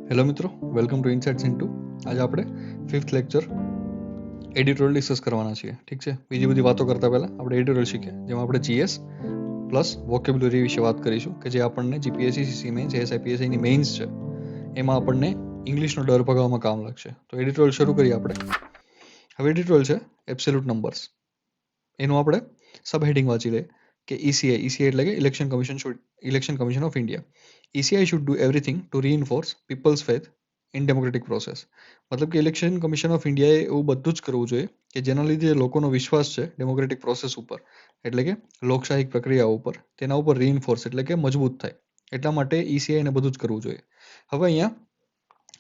Hello મિત્રો, welcome to ઇનસાઇટ્સ into. આજે આપણે 5th લેક્ચર એડિટોરિયલ ડિસ્કસ કરવાના છીએ. ઠીક છે, બીજી બધી વાતો કરતા પહેલા આપણે એડિટોરિયલ શીખીએ, જેમાં આપણે જીએસ પ્લસ વોકેબ્યુલરી વિશે વાત કરીશું, કે જે આપણને જીપીએસસી, સીસી મેઇન્સ, એસઆઈપીએસસીની મેઇન્સ છે એમાં આપણને ઇંગ્લિશનો ડર ભગાવવામાં કામ લાગશે. તો એડિટોરિયલ શરૂ કરીએ આપણે. હવે એડિટોરિયલ છે એબ્સોલ્યુટ નંબર્સ. એનું આપણે સબ હેડિંગ વાંચી લઈએ કે ECI એટલે કે election commission of India. ECI should do everything to reinforce people's faith in democratic process. મતલબ કે ઇલેક્શન કમિશન ઓફ ઇન્ડિયાએ એવું બધું જ કરવું જોઈએ કે જેના લીધે લોકોનો વિશ્વાસ છે ડેમોક્રેટિક પ્રોસેસ ઉપર, એટલે કે લોકશાહી પ્રક્રિયા ઉપર, તેના ઉપર રીઇન્ફોર્સ એટલે કે મજબૂત થાય. એટલા માટે ECI ને બધું જ કરવું જોઈએ. હવે અહીંયા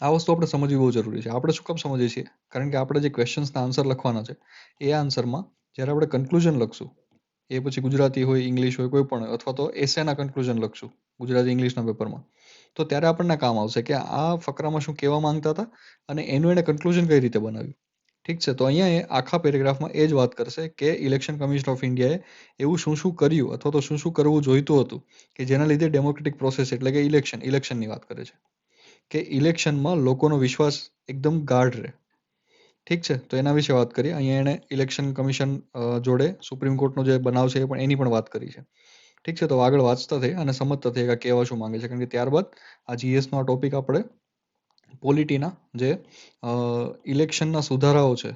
આ વસ્તુ આપણે સમજવી બહુ જરૂરી છે. આપણે શું કામ સમજીએ છીએ? કારણ કે આપણે જે ક્વેશ્ચન્સના આન્સર લખવાના છે એ આન્સરમાં જ્યારે આપણે કન્ક્લુઝન લખશું, એ પછી ગુજરાતી હોય, ઇંગ્લિશ હોય, કોઈ પણ, અથવા તો એસેના કન્ક્લુઝન લખશું ગુજરાતી ઇંગ્લિશના પેપરમાં, તો ત્યારે આપણને કામ આવશે કે આ ફકરામાં શું કહેવા માંગતા હતા અને એનું એને કન્ક્લુઝન કઈ રીતે બનાવ્યું. ઠીક છે, તો અહીંયા એ આખા પેરેગ્રાફમાં એ જ વાત કરશે કે ઇલેક્શન કમિશન ઓફ ઇન્ડિયાએ એવું શું શું કર્યું અથવા તો શું શું કરવું જોઈતું હતું કે જેના લીધે ડેમોક્રેટિક પ્રોસેસ એટલે કે ઇલેક્શનની વાત કરે છે, કે ઇલેક્શનમાં લોકોનો વિશ્વાસ એકદમ ગાઢ રહે. ઠીક છે, તો એના વિશે વાત કરીએ. અહીંયા એને ઇલેક્શન કમિશન જોડે સુપ્રીમ કોર્ટનો જે બનાવ છે એની પણ વાત કરી છે. ઠીક છે, તો આગળ વાંચતા થઈ અને સમજતા થઈ કે કહેવા શું માંગે છે, કારણ કે ત્યારબાદ આ જીએસનો આ ટોપિક આપણે પોલિટીના જે ઇલેક્શનના સુધારાઓ છે,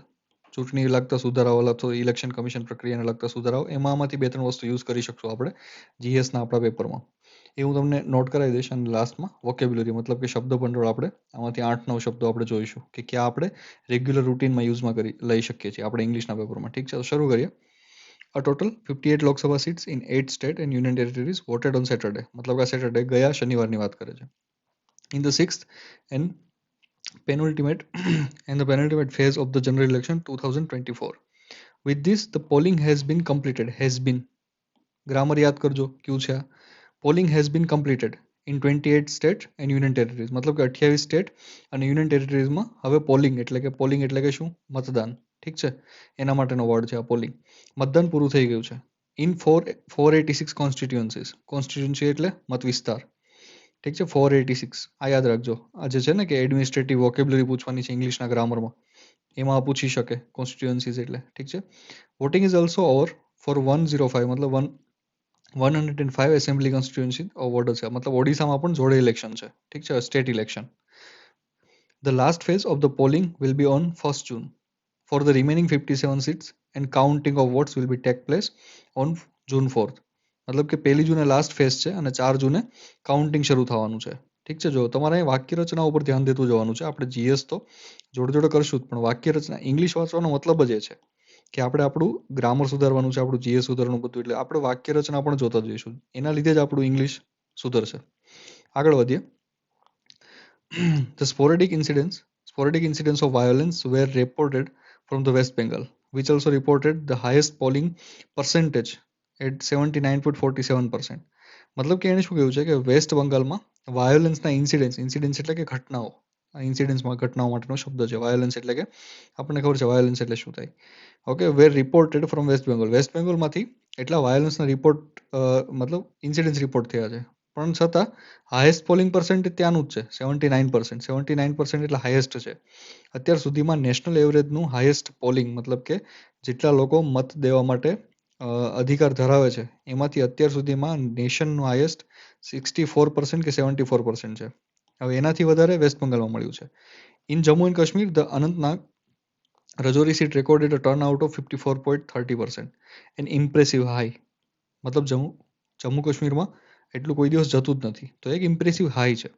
ચૂંટણી લગતા સુધારાઓ અથવા ઇલેક્શન કમિશન પ્રક્રિયાને લગતા સુધારાઓ, એમાંથી 2-3 વસ્તુ યુઝ કરી શકશું આપણે જીએસના આપણા પેપરમાં. એ હું તમને નોટ કરાવી દઈશ. અને લાસ્ટમાં વોકેબ્યુલરી મતલબ કે શબ્દ ભંડોળ આપણે આમાંથી 8-9 શબ્દો આપણે જોઈશું કે ક્યાં આપણે રેગ્યુલર રૂટીનમાં યુઝમાં લઈ શકીએ છીએ આપણે ઇંગ્લિશના પેપરમાં. ઠીક છે, તો શરૂ કરીએ. A total 58 Lok Sabha seats in 8 state and union territories voted on Saturday. મતલબ કે સેટરડે ગયા શનિવારની વાત કરે છે. In the sixth and penultimate phase of the general election 2024. With this, the polling has been completed. Has been. Grammar યાદ કરજો ક્યું છે. Polling has been completed in 28 states and union territories. મતલબ કે 28 સ્ટેટ અને યુનિયન ટેરિટરીઝમાં હવે polling એટલે કે શું? મતદાન. ઠીક છે, એના માટેનો વર્ડ છે આ પોલિંગ. મતદાન પૂરું થઈ ગયું છે. ઇન 486 કોન્સ્ટિટ્યુન્સી એટલે મત વિસ્તાર. ઠીક છે, 486 આ યાદ રાખજો. આ જે છે ને કે એડમિનિસ્ટ્રેટિવ વોકેબ્યુલરી પૂછવાની છે ઇંગ્લિશના ગ્રામરમાં, એમાં આ પૂછી શકે કોન્સ્ટિટ્યુન્સીઝ એટલે. ઠીક છે, voting is also over for 105 મતલબ 105 એસેમ્બલી કોન્સ્ટિટ્યુન્સી ઓર્ડર છે. મતલબ ઓડિશામાં પણ જોડે ઇલેક્શન છે. ઠીક છે, state election. The last phase of the polling will be on 1st June. For the remaining 57 seats and counting of votes will be take place on June 4th. મતલબ કે 1 જૂને લાસ્ટ ફેઝ છે અને 4 જૂને counting શરૂ થવાનું છે. ઠીક છે, જો તમારે વાક્ય રચના ઉપર ધ્યાન દેતું જવાનું છે. આપણે જીએસ તો જોડે જોડે કરશું જ, પણ વાક્ય રચના ઇંગ્લિશ વાંચવાનો મતલબ જ એ છે કે આપણે આપણું ગ્રામર સુધારવાનું છે, આપણું જીએસ સુધારવાનું બધું, એટલે આપણે વાક્ય રચના પણ જોતા જઈશું. એના લીધે જ આપણું ઇંગ્લિશ સુધરશે. આગળ વધીએ. The sporadic incidents of violence were reported from the West Bengal, which also reported the highest polling percentage at 79.47%. મતલબ કે એને શું કહ્યું છે કે વેસ્ટ બંગાળમાં વાયોલન્સના ઇન્સિડન્સ એટલે કે ઘટનાઓ માટેનો શબ્દ છે. વાયોલન્સ એટલે કે આપણને ખબર છે વાયોલન્સ એટલે શું થાય. Okay, were reported from west બેંગોલમાંથી એટલા વાયોલન્સના રિપોર્ટ મતલબ ઇન્સિડન્સ રિપોર્ટ થયા છે. પણ છતાં હાઈએસ્ટ પોલિંગ પર્સન્ટેજ ત્યાંનું જ છે, 79% એટલે હાઈએસ્ટ છે. અત્યાર સુધીમાં નેશનલ એવરેજનું હાઈએસ્ટ પોલિંગ મતલબ કે જેટલા લોકો મત દેવા માટે અધિકાર ધરાવે છે એમાંથી અત્યાર સુધીમાં નેશનનું હાઈએસ્ટ 64% કે 74% છે. હવે એનાથી વધારે વેસ્ટ બંગાળમાં મળ્યું છે. In Jammu and Kashmir, the Anantnag Rajouri seat recorded a turnout of 54.30%, an impressive high. મતલબ જમ્મુ કાશ્મીરમાં એટલું કોઈ દિવસ જતું જ નથી, તો એક ઇમ્પ્રેસિવ હાઈ છે.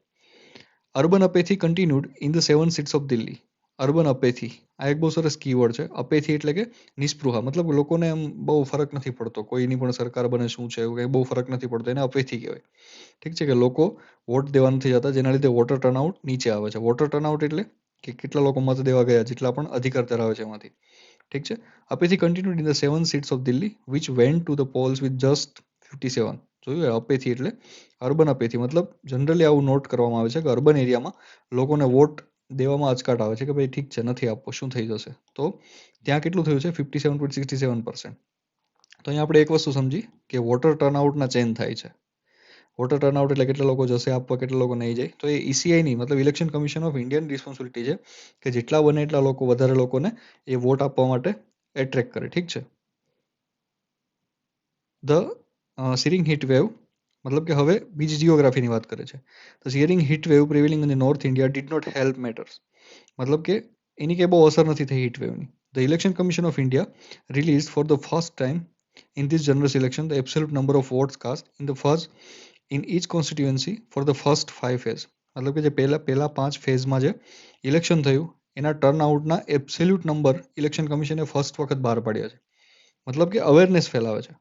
Urban apathy continued in the 7 seats of Delhi. Urban apathy આ એક બહુ સરસ કીવર્ડ છે. અપેથી એટલે કે નિસ્પૃહા, મતલબ લોકોને એમ બહુ ફરક નથી પડતો, કોઈની પણ સરકાર બને શું છે એવું કંઈ બહુ ફરક નથી પડતો, એને અપેથી કહેવાય. ઠીક છે, કે લોકો વોટ દેવા નથી જતા, જેના લીધે વોટર ટર્નઆઉટ નીચે આવે છે. વોટર ટર્નઆઉટ એટલે કે કેટલા લોકો મત દેવા ગયા, જેટલા પણ અધિકાર ધરાવે છે એમાંથી. ઠીક છે, apathy continued in the 7 seats of Delhi which went to the polls with just 57. જોયું, અપેથી એટલે અર્બન અપેથી. મતલબ જનરલી આવું નોટ કરવામાં આવે છે કે અર્બન એરિયામાં લોકોને વોટ દેવામાં અચકાટ આવે છે કે ભાઈ ઠીક છે નથી આપવો, શું થઈ જશે. તો ત્યાં કેટલું થયું છે? 57.67%. તો અહીંયા આપણે એક વસ્તુ સમજી કે વોટર ટર્નઆઉટના ચેન થાય છે. વોટર ટર્નઆઉટ એટલે કેટલા લોકો જશે આપવા, કેટલા લોકો નહીં જાય. તો એ ECI ની મતલબ ઇલેક્શન કમિશન ઓફ ઇન્ડિયાની રિસ્પોન્સિબિલિટી છે કે જેટલા બને એટલા લોકો, વધારે લોકોને એ વોટ આપવા માટે એટ્રેક્ટ કરે. ઠીક છે. ધ સિરિંગ હીટ વેવ મતલબ કે હવે બીજી જીઓગ્રાફીની વાત કરે છે. તો searing heat wave prevailing in North India did not help matters. મતલબ કે એની કંઈ બહુ અસર નથી થઈ હીટ વેવની. The election commission of India release for the first time in this general election the absolute number of votes cast in each constituency for the first 5 phase. મતલબ કે જે પહેલા 5 ફેઝમાં જે ઇલેક્શન થયું એના ટર્નઆઉટના એબ્સોલ્યુટ નંબર ઇલેક્શન કમિશને ફર્સ્ટ વખત બહાર પાડ્યા છે. મતલબ કે અવેરનેસ ફેલાવે છે.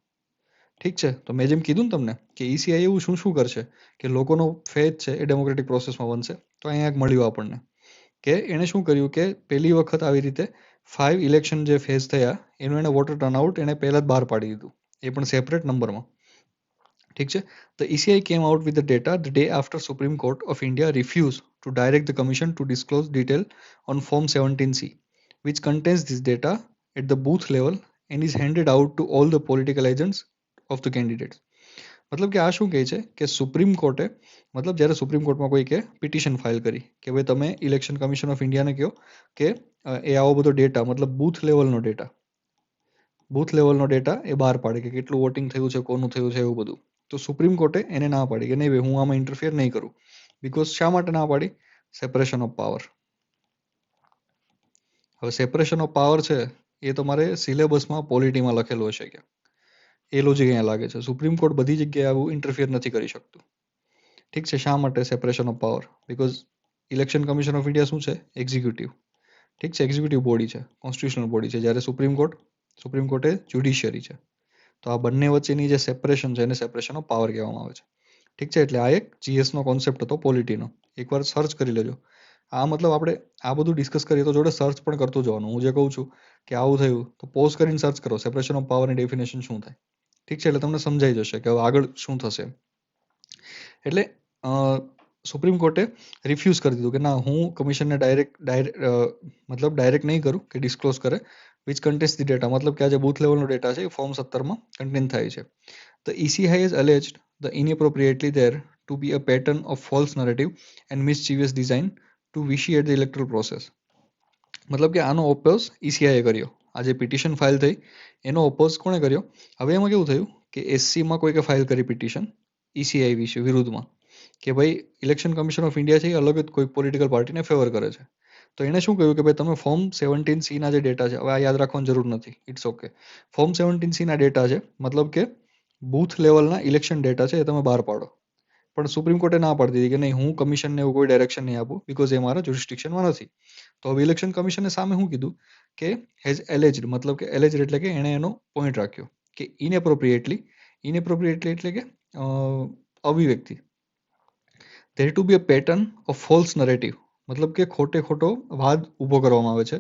ઠીક છે. તો મેં જેમ કીધું ને તમને કે ECI એવું શું કરશે કે લોકોનો ફેથ છે એ ડેમોક્રેટિક પ્રોસેસમાં બનશે. તો અહીંયા મળ્યું આપણને કે એણે શું કર્યું કે પહેલી વખત આવી રીતે 5 ઇલેક્શન જે ફેઝ થયા એનું એને વોટર ટર્નઆઉટ એને પહેલા જ બહાર પાડી દીધું, એ પણ સેપરેટ નંબરમાં. ઠીક છે. The ECI came out with the data the day after Supreme Court of India refuse to direct the commission to disclose detail on form 17C which contains this data at the booth level and is handed out to all the political agents of the candidates. મતલબ કે આ શું કહે છે કે supreme કોર્ટે મતલબ જ્યારે સુપ્રીમ કોર્ટમાં કોઈ કે પિટિશન ફાઇલ કરી કે ભાઈ તમે ઇલેક્શન કમિશન ઓફ ઇન્ડિયાને કહો કે એ આવો બધો ડેટા મતલબ બૂથ લેવલનો ડેટા એ બહાર પાડે કે કેટલું વોટિંગ થયું છે, કોનું થયું છે, એવું બધું. તો સુપ્રીમ કોર્ટે એને ના પાડી કે નહીં ભાઈ હું આમાં ઇન્ટરફિયર નહીં કરું. બીકોઝ શા માટે ના પાડી? Separation of power. હવે સેપરેશન ઓફ પાવર છે એ તમારે સિલેબસમાં પોલિટીમાં લખેલું હશે કે એ લોજિક અહીંયા લાગે છે. સુપ્રીમ કોર્ટ બધી જગ્યાએ આવું ઇન્ટરફિયર નથી કરી શકતું. ઠીક છે. શા માટે separation of power? Because election commission of India શું છે? એક્ઝિક્યુટિવ. ઠીક છે. એક્ઝિક્યુટિવ બોડી છે, કોન્સ્ટિટ્યુશનલ બોડી છે, જ્યારે સુપ્રીમ કોર્ટ એ જ્યુડિશિયરી છે. તો આ બંને વચ્ચેની જે સેપરેશન છે એને સેપરેશન ઓફ પાવર કહેવામાં આવે છે. ઠીક છે. એટલે આ એક GS નો કોન્સેપ્ટ હતો પોલિટીનો. એકવાર સર્ચ કરી લેજો. આ મતલબ આપણે આ બધું ડિસ્કસ કરીએ તો જોડે સર્ચ પણ કરતું જવાનું. હું જે કહું છું કે આવું થયું તો પોઝ કરીને સર્ચ કરો સેપરેશન ઓફ પાવરની ડેફિનેશન શું થાય. ઠીક છે. એટલે તમને સમજાઈ જશે કે હવે આગળ શું થશે. એટલે સુપ્રીમ કોર્ટે રિફ્યુઝ કરી દીધું કે ના હું કમિશનને ડાયરેક્ટ નહીં કરું કે ડિસ્ક્લોઝ કરે વિચ કન્ટેન્સ ધી ડેટા. મતલબ કે આ જે બૂથ લેવલનો ડેટા છે એ ફોર્મ 17માં કન્ટેન થાય છે. The ECI has alleged the inappropriately there to be a pattern of false narrative and mischievous design to vitiate the electoral process. મતલબ કે આનો ઓપોઝ ECI એ કર્યો. આ જે પિટિશન ફાઇલ થઈ એનો ઓપોઝ કોણે કર્યો? હવે એમાં કેવું થયું કે SCમાં કોઈકે ફાઇલ કરી પિટિશન ECI વિરુદ્ધમાં કે ભાઈ ઇલેક્શન કમિશન ઓફ ઇન્ડિયા છે એ અલગ જ કોઈ પોલિટિકલ પાર્ટીને ફેવર કરે છે. તો એણે શું કહ્યું કે ભાઈ તમે ફોર્મ 17C ના જે ડેટા છે, હવે આ યાદ રાખવાની જરૂર નથી, ઇટ્સ ઓકે. ફોર્મ 17C ના ડેટા છે મતલબ કે બૂથ લેવલના ઇલેક્શન ડેટા છે એ તમે બહાર પાડો. પણ સુપ્રીમ કોર્ટે ના પાડી દીધી કે નહીં હું કમિશનને એવું કોઈ ડાયરેક્શન નહીં આપું બીકોઝ એ મારા જ્યુરિસ્ડિક્શનમાં નથી. તો હવે ઇલેક્શન કમિશને સામે શું કીધું કે હેઝ એલેજ્ડ, મતલબ કે એલેજ્ડ એટલે કે એણે એનો પોઈન્ટ રાખ્યો કે ઇનએપ્રોપ્રિએટલી એટલે કે અવિવ્યક્તિ there to be a pattern of false narrative મતલબ કે ખોટો વાદ ઊભો કરવામાં આવે છે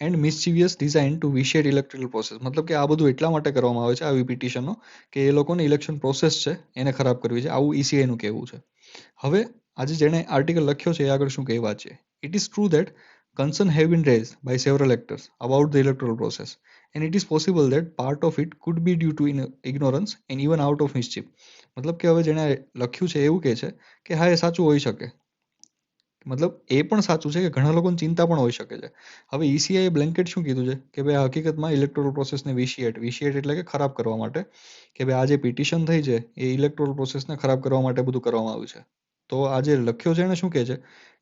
એન્ડ મિસ્ચીવિયસ ડિઝાઇન ટુ વિશિએટ ઇલેક્ટરલ પ્રોસેસ. મતલબ કે આ બધું એટલા માટે કરવામાં આવે છે આવી પિટિશનો કે એ લોકોને ઇલેક્શન પ્રોસેસ છે એને ખરાબ કરવી છે. આવું ECI નું કહેવું છે. હવે આજે જેણે આર્ટિકલ લખ્યો છે એ આગળ શું કહેવા છે? It is true that concern have been raised by several actors about the electoral process and it is possible that part of it could be due to ignorance and even out of mischief. મતલબ કે હવે જેણે લખ્યું છે એવું કહે છે કે હા એ સાચું હોઈ શકે, મતલબ એ પણ સાચું છે કે ઘણા લોકોને ચિંતા પણ હોઈ શકે છે. હવે ECI એ બ્લેન્કેટ શું કીધું છે કે ભાઈ હકીકતમાં ઇલેક્ટોરલ પ્રોસેસને વિશિએટ એટલે કે ખરાબ કરવા માટે કે ભાઈ આ જે પિટિશન થઈ છે એ ઇલેક્ટોરલ પ્રોસેસને ખરાબ કરવા માટે બધું કરવામાં આવ્યું છે. તો આ જે લખ્યો છે એને શું કહે છે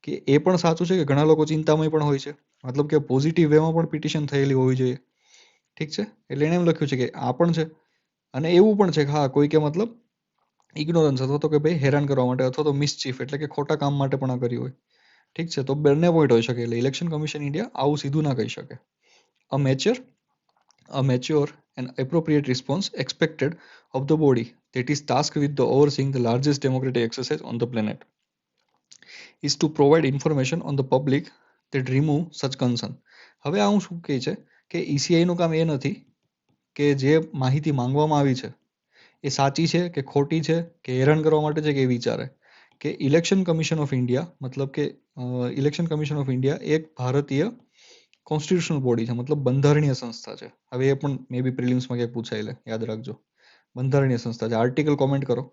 કે એ પણ સાચું છે કે ઘણા લોકો ચિંતામય પણ હોય છે, મતલબ કે પોઝિટિવ વેમાં પણ પિટિશન થયેલી હોવી જોઈએ. ઠીક છે. એટલે એને એમ લખ્યું છે કે આ પણ છે અને એવું પણ છે કે હા કોઈ કે મતલબ ઇગ્નોરન્સ અથવા તો કે ભાઈ હેરાન કરવા માટે અથવા તો મિસચીફ એટલે કે ખોટા કામ માટે પણ આ કર્યું હોય. ઠીક છે. તો બંને પોઈન્ટ હોઈ શકે. એટલે ઇલેક્શન કમિશન ઇન્ડિયા આવું સીધું ના કહી શકે. A mature and appropriate response expected of the body that is tasked with the overseeing the largest democratic exercise on the planet is to provide information on the public that remove such concern. હવે આ હું શું કહે છે કે ECI નું કામ એ નથી કે જે માહિતી માંગવામાં આવી છે એ સાચી છે કે ખોટી છે કે હેરાન કરવા માટે છે કે એ વિચારે કે ઇલેક્શન કમિશન ઓફ ઇન્ડિયા મતલબ કે ઇલેક્શન કમિશન ઓફ ઇન્ડિયા એક ભારતીય કોન્સ્ટિટ્યુશનલ બોડી છે, મતલબ બંધારણીય સંસ્થા છે. હવે એ પણ મે બી પ્રિલિમ્સમાં ક્યાંક પૂછાયેલે, યાદ રાખજો. બંધારણીય સંસ્થા છે. આર્ટિકલ કોમેન્ટ કરો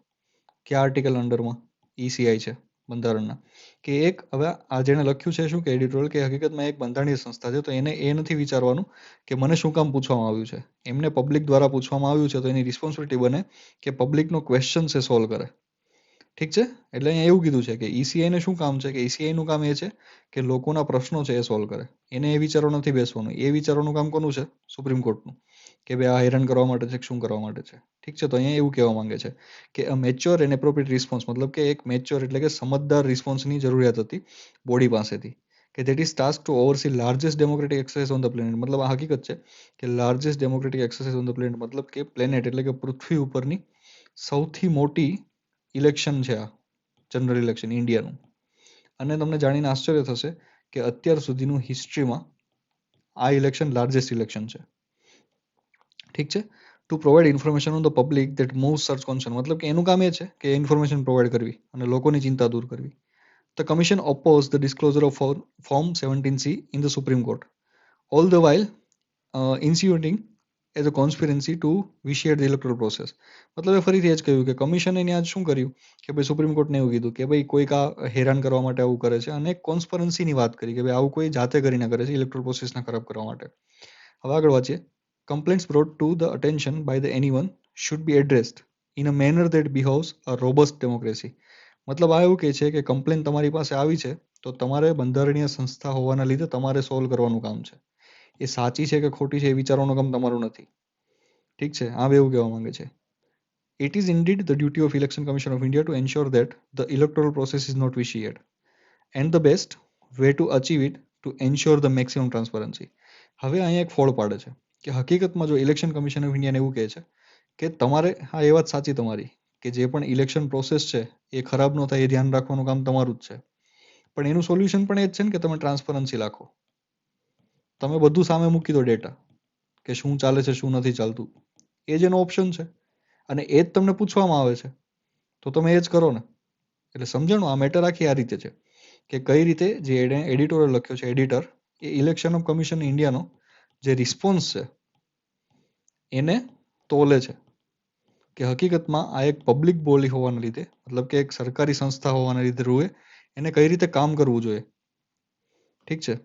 કયા આર્ટિકલ અંડરમાં ECI છે બંધારણના, કે એક હવે આ જેને લખ્યું છે શું કે એડિટોરિયલ, કે હકીકતમાં એક બંધારણીય સંસ્થા છે, તો એને એ નથી વિચારવાનું કે મને શું કામ પૂછવામાં આવ્યું છે. એમને પબ્લિક દ્વારા પૂછવામાં આવ્યું છે, તો એની રિસ્પોન્સિબિલિટી બને કે પબ્લિકનો ક્વેશ્ચન છે સોલ્વ કરે. ઠીક છે, એટલે અહીંયા એવું કીધું છે કે ECI ને શું કામ છે, કે ECI નું કામ એ છે કે લોકોના પ્રશ્નો છે એ સોલ્વ કરે. એને એ વિચારવા નથી બેસવાનું. એ વિચારવાનું કામ કોનું છે? સુપ્રીમ કોર્ટનું, કે ભાઈ આ હેરાન કરવા માટે છે કે શું કરવા માટે છે. ઠીક છે, તો અહીંયા એવું કહેવા માંગે છે કે અ મેચ્યોર એન્ડ એપ્રોપ્રિએટ રિસ્પોન્સ, મતલબ કે એક મેચ્યોર એટલે કે સમજદાર રિસ્પોન્સની જરૂરિયાત હતી બોડી પાસેથી, કે that is task to oversee largest democratic exercise on the planet. મતલબ આ હકીકત છે કે largest democratic exercise on the planet, મતલબ કે પ્લેનેટ એટલે કે પૃથ્વી ઉપરની સૌથી મોટી ઇલેક્શન છે આ, જનરલ ઇલેક્શન ઇન્ડિયાનું. અને તમને જાણીને આશ્ચર્ય થશે કે અત્યાર સુધીનું હિસ્ટ્રીમાં આ ઇલેક્શન લાર્જેસ્ટ ઇલેક્શન છે. ઠીક છે, two provide information on the public that move search concert, મતલબ કે એનું કામ એ છે કે ઇન્ફોર્મેશન પ્રોવાઈડ કરવી અને લોકોની ચિંતા દૂર કરવી. The commission oppose the disclosure of form 17C in the supreme court, all the while insinuating as a conspiracy to vitiate the electoral process. મતલબ એ ફરીથી એ જ કહ્યું કે કમિશને ત્યાં શું કર્યું કે ભાઈ સુપ્રીમ કોર્ટને એવું કીધું કે ભાઈ કોઈક આ હેરાન કરવા માટે આવું કરે છે, અને કોન્સ્પરન્સીની વાત કરી કે ભાઈ આવું કોઈ જાતે કરીને કરે છે ઇલેક્ટોરલ પ્રોસેસને ખરાબ કરવા માટે. હવે આગળ વાંચીએ. Complaints brought to the attention by the anyone should be addressed in a manner that behoves a robust democracy. મતલબ આ એવું કહે છે કે કમ્પ્લેન તમારી પાસે આવી છે તો તમારે બંધારણીય સંસ્થા હોવાના લીધે તમારે સોલ્વ કરવાનું કામ છે. એ સાચી છે કે ખોટી છે એ વિચારવાનું કામ તમારું નથી. ઠીક છે, આ એવું કહેવા માંગે છે. It is indeed the duty of Election Commission of India to ensure that the electoral process is not vitiated, and the best way to achieve it to ensure the maximum transparency. હવે અહીંયા એક ફોડ પાડે છે કે હકીકતમાં જો election commission of ઇન્ડિયાને એવું કહે છે કે તમારે, હા એ વાત સાચી તમારી, કે જે પણ ઇલેક્શન પ્રોસેસ છે એ ખરાબ ન થાય એ ધ્યાન રાખવાનું કામ તમારું જ છે, પણ એનું સોલ્યુશન પણ એ જ છે ને કે તમે ટ્રાન્સપરન્સી રાખો. તમે બધું સામે મૂકી દો ડેટા, કે શું ચાલે છે શું નથી ચાલતું, એ જ એનો ઓપ્શન છે, અને એ જ તમને પૂછવામાં આવે છે, તો તમે એ જ કરો ને. એટલે સમજણું, આ મેટર આખી આ રીતે છે કે કઈ રીતે જે એણે એડિટોરિયલ લખ્યો છે એડિટર, એ ઇલેક્શન ઓફ કમિશન ઇન્ડિયાનો જે રિસ્પોન્સ છે એને તોલે છે કે હકીકતમાં આ એક પબ્લિક બોડી હોવાના લીધે, મતલબ કે એક સરકારી સંસ્થા હોવાના લીધે રૂએ એને કઈ રીતે કામ કરવું જોઈએ. ઠીક છે,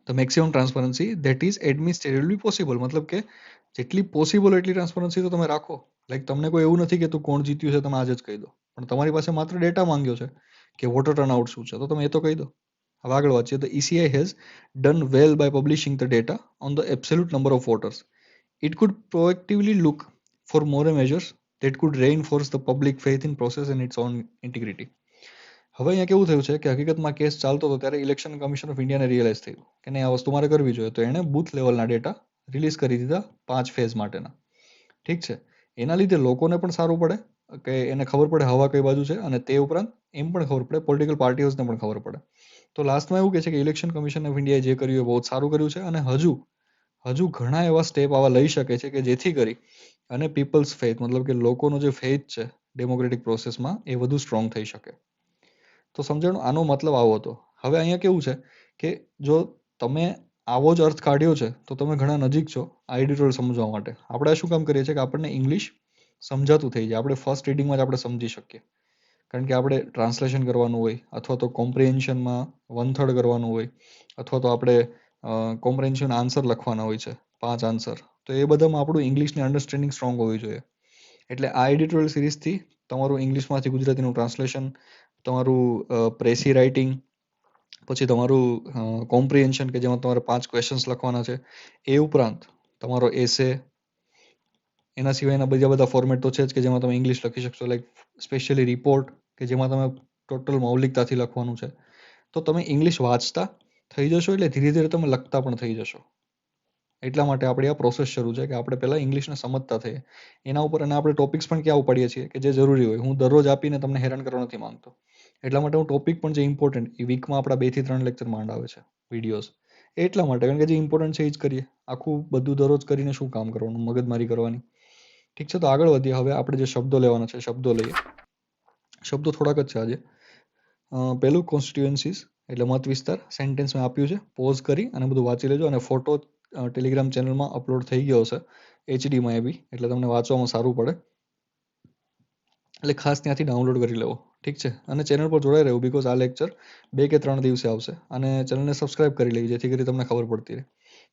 the maximum transparency that is administratively possible, મતલબ કે જેટલી પોસિબલ એટલી ટ્રાન્સપરન્સી તો તમે રાખો. લાઈક તમને કોઈ એવું નથી કે તું કોણ જીત્યું છે તમે આજે જ કહી દો, પણ તમારી પાસે માત્ર ડેટા માંગ્યો છે કે વોટર ટર્નઆઉટ શું છે, તો તમે એ તો કહી દો. હવે આગળ વાંચીએ. The ECI has done well by publishing the data on the absolute number of voters. It could proactively look for more measures that could reinforce the public faith in process and its own integrity. હવે અહીંયા કેવું થયું છે કે હકીકતમાં case ચાલતો હતો ત્યારે ઇલેક્શન કમિશન ઓફ ઇન્ડિયાને રિયલાઇઝ થયું કે નહીં, આ વસ્તુ મારે કરવી જોઈએ, તો એણે બૂથ લેવલના ડેટા રિલીઝ કરી દીધા 5 ફેઝ માટેના. ઠીક છે, એના લીધે લોકોને પણ સારું પડે કે એને ખબર પડે હવા કઈ બાજુ છે, અને તે ઉપરાંત એમ પણ ખબર પડે પોલિટિકલ પાર્ટીઓને પણ ખબર પડે. તો લાસ્ટમાં એવું કહે છે કે ઇલેક્શન કમિશન ઓફ ઇન્ડિયાએ જે કર્યું એ બહુ સારું કર્યું છે, અને હજુ ઘણા એવા સ્ટેપ આવા લઈ શકે છે કે જેથી કરી અને પીપલ્સ ફેથ, મતલબ કે લોકોનો જે ફેથ છે ડેમોક્રેટિક પ્રોસેસમાં એ વધુ સ્ટ્રોંગ થઈ શકે. તો સમજણ, આનો મતલબ આવો હતો. હવે અહીંયા કેવું છે કે જો તમે આવો જ અર્થ કાઢ્યો છે તો તમે ઘણા નજીક છો આ એડિટોરિયલ સમજવા માટે. આપણે શું કામ કરીએ છીએ કે આપણને ઇંગ્લિશ સમજાતું થઈ જાય, આપણે ફર્સ્ટ રીડિંગમાં જ આપણે સમજી શકીએ, કારણ કે આપણે ટ્રાન્સલેશન કરવાનું હોય, અથવા તો કોમ્પ્રિહેન્શનમાં 1/3 કરવાનું હોય, અથવા તો આપણે કોમ્પ્રિહેન્શન આન્સર લખવાના હોય છે 5 આન્સર, તો એ બધામાં આપણું ઇંગ્લિશની અન્ડરસ્ટેન્ડિંગ સ્ટ્રોંગ હોવી જોઈએ. એટલે આ એડિટોરિયલ સિરીઝથી તમારું ઇંગ્લિશમાંથી ગુજરાતીનું ટ્રાન્સલેશન, તમારું પ્રેસી રાઇટિંગ, પછી તમારું કોમ્પ્રિહેન્શન કે જેમાં તમારે 5 ક્વેશ્ચન્સ લખવાના છે, એ ઉપરાંત તમારો એસે, એના સિવાયના બીજા બધા ફોર્મેટ તો છે જ કે જેમાં તમે ઇંગ્લિશ લખી શકશો, લાઈક સ્પેશિયલી રિપોર્ટ કે જેમાં તમે ટોટલ મૌલિકતાથી લખવાનું છે. તો તમે ઇંગ્લિશ વાંચતા થઈ જશો એટલે ધીરે ધીરે તમે લખતા પણ થઈ જશો. એટલા માટે આપણી આ પ્રોસેસ શરૂ છે કે આપણે પહેલા ઇંગ્લિશને સમજતા થઈએ એના ઉપર, અને આપણે ટોપિક્સ પણ ક્યાં ઉપાડીએ છીએ કે જે જરૂરી હોય. હું દરરોજ આપીને તમને હેરાન કરવા નથી માંગતો, એટલા માટે હું ટોપિક પણ જે ઇમ્પોર્ટન્ટ એ વીકમાં આપણા 2 થી 3 લેક્ચર માંડ આવે છે વિડીયોઝ, એટલા માટે, કારણ કે જે ઇમ્પોર્ટન્ટ છે એ જ કરીએ. આખું બધું દરરોજ કરીને શું કામ કરવાનું, મગજમારી કરવાની. ઠીક છે, તો આગળ વધીએ. હવે આપણે જે શબ્દો લેવાના છે શબ્દો લઈએ. શબ્દો થોડાક જ છે આજે. પહેલું કોન્સ્ટિટ્યુએન્સીસ એટલે મત વિસ્તાર, સેન્ટેન્સ મેં આપ્યું છે, પોઝ કરી અને બધું વાંચી લેજો. અને ફોટો ટેલિગ્રામ ચેનલમાં અપલોડ થઈ ગયો હશે HDમાં, એ બી, એટલે તમને વાંચવામાં સારું પડે. એટલે ખાસ ત્યાંથી ડાઉનલોડ કરી લેવો, ઠીક છે. અને ચેનલ પર જોડાઈ રહેવું, બિકોઝ આ લેક્ચર 2 કે 3 દિવસે આવશે. અને ચેનલને સબસ્ક્રાઇબ કરી લેવી જેથી કરી તમને ખબર પડતી રહે.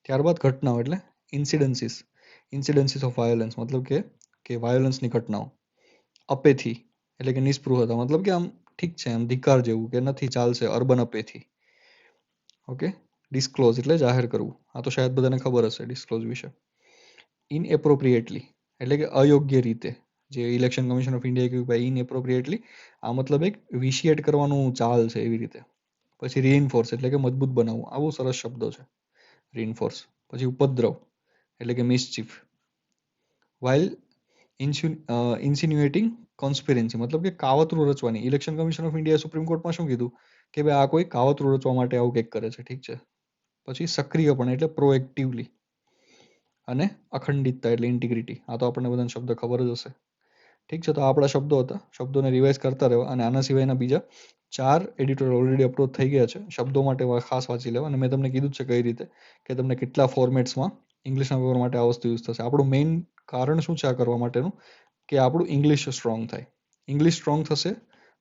ત્યારબાદ ઘટનાઓ એટલે ઇન્સિડન્સીસ ઓફ વાયોલન્સ, મતલબ કે વાયોલન્સની ઘટનાઓ. અપેથી એટલે કે નિસ્પૃહતા, મતલબ કે આમ ઠીક છે, આમ ધિકાર જેવું કે નથી ચાલશે, અર્બન અપેથી. ઓકે. ડિસ્ક્લોઝ એટલે જાહેર કરવું, આ તો શાયદ બધાને ખબર હશે ડિસ્ક્લોઝ વિશે. ઇનએપ્રોપ્રિએટલી એટલે કે અયોગ્ય રીતે, જે ઇલેક્શન કમિશન ઓફ ઇન્ડિયા કહ્યું ભાઈ ઇનએપ્રોપ્રિએટલી, આ મતલબ એક વિશિએટ કરવાનું ચાલ છે એવી રીતે. પછી રીઇન્ફોર્સ એટલે કે મજબૂત બનાવવું, આ બહુ સરસ શબ્દો છે રીઇન્ફોર્સ. પછી ઉપદ્રવ એટલે કે મિસચીફ. વાઇલ ઇન્સિન્યુએટિંગ કોન્સ્પિરન્સી, મતલબ કે કાવતરું રચવાની. Election commission of India supreme કોર્ટમાં શું કીધું કે ભાઈ આ કોઈ કાવતરું રચવા માટે આવું કંઈક કરે છે, ઠીક છે. પછી સક્રિયપણે એટલે પ્રોએક્ટિવલી. અને અખંડિતતા એટલે ઇન્ટિગ્રિટી, આ તો આપણને બધાને શબ્દ ખબર જ હશે, ઠીક છે. તો આપણા શબ્દો હતા, શબ્દોને રિવાઇઝ કરતા રહેવા. અને આના સિવાયના બીજા 4 એડિટોરિયલ ઓલરેડી અપલોડ થઈ ગયા છે, શબ્દો માટે ખાસ વાંચી લેવા. અને મેં તમને કીધું છે કઈ રીતે કે તમને કેટલા ફોર્મેટ્સમાં ઇંગ્લિશના પેપર માટે આ વસ્તુ યુઝ થશે. આપણું મેઇન કારણ શું છે આ કરવા માટેનું, કે આપણું ઇંગ્લિશ સ્ટ્રોંગ થાય. ઇંગ્લિશ સ્ટ્રોંગ થશે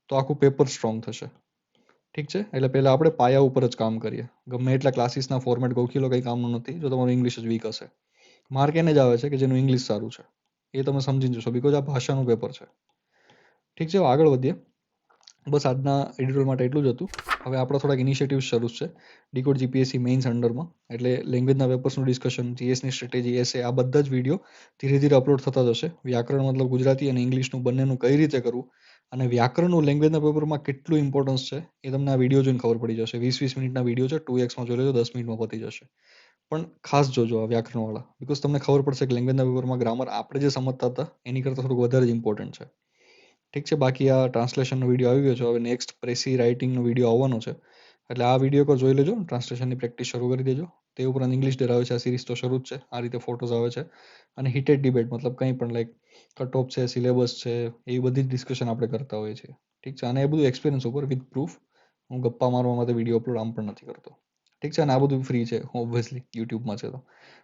તો આખું પેપર સ્ટ્રોંગ થશે, ઠીક છે. એટલે પહેલા આપણે પાયા ઉપર જ કામ કરીએ. ગમે એટલા ક્લાસીસના ફોર્મેટ ગોખી લો, કંઈ કામનું નથી જો તમારું ઇંગ્લિશ જ વીક હશે. માર્ક એને જ આવે છે કે જેનું ઇંગ્લિશ સારું છે, એ તમે સમજી જશો, બિકોઝ આ ભાષાનું પેપર છે, ઠીક છે. આગળ વધીએ. બસ આજના એડિટોરિયલ માટે એટલું જ હતું. હવે આપણા થોડાક ઇનિશિયેટિવ શરૂ છે ડીકોડ જીપીએસસી મેઇન્સ અંડરમાં. એટલે લેંગ્વેજના પેપર્સનું ડિસ્કશન, જીએસની સ્ટ્રેટેજી, એસે, આ બધા જ વિડીયો ધીરે ધીરે અપલોડ થતા જશે. વ્યાકરણ મતલબ ગુજરાતી અને ઇંગ્લિશનું બંનેનું કઈ રીતે કરવું, અને વ્યાકરણનું લેંગ્વેજના પેપરમાં કેટલું ઇમ્પોર્ટન્સ છે એ તમને આ વિડીયો જોઈને ખબર પડી જશે. 20-20 મિનિટના વિડીયો છે, 2x જોઈ લેજો, 10 મિનિટમાં પતી જશે. પણ ખાસ જોજો આ વ્યાકરણવાળા, બિકોઝ તમને ખબર પડશે કે લેંગ્વેજના પેપરમાં ગ્રામર આપણે જે સમજતા હતા એની કરતાં થોડુંક વધારે જ ઇમ્પોર્ટન્ટ છે, ઠીક છે. બાકી આ ટ્રાન્સલેશનનો વિડીયો આવી ગયો છે, હવે નેક્સ્ટ પ્રેસી રાઇટિંગનો વિડીયો આવવાનો છે, એટલે આ વિડીયો પર જોઈ લેજો. ટ્રાન્સલેશનની પ્રેક્ટિસ શરૂ કરી દેજો. તે ઉપરાંત ઇંગ્લિશ ડેર આવે છે, આ સિરીઝ તો શરૂ જ છે. આ રીતે ફોટોઝ આવે છે. અને હિટેડ ડિબેટ, મતલબ કંઈ પણ લાઈક કટ ઓફ છે, સિલેબસ છે, એવી બધી જ ડિસ્કશન આપણે કરતા હોઈએ છીએ, ઠીક છે. અને એ બધું એક્સપિરિયન્સ ઉપર વિથ પ્રૂફ. હું ગપ્પા મારવા માટે વિડીયો અપલોડ આમ પણ નથી કરતો, ઠીક છે. અને આ બધું ફ્રી છે ઓબ્વિયસલી, યુટ્યુબમાં છે તો.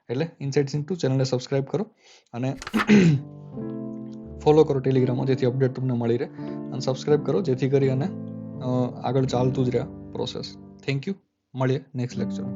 એટલે ઇનસાઇટ્સ ઇન્ટુ ચેનલને સબસ્ક્રાઇબ કરો અને ફોલો કરો ટેલિગ્રામમાં, જેથી અપડેટ તમને મળી રહે. અને સબસ્ક્રાઇબ કરો જેથી કરી અને આગળ ચાલતું જ રહે પ્રોસેસ. Thank you. મળીએ નેક્સ્ટ લેક્ચરમાં.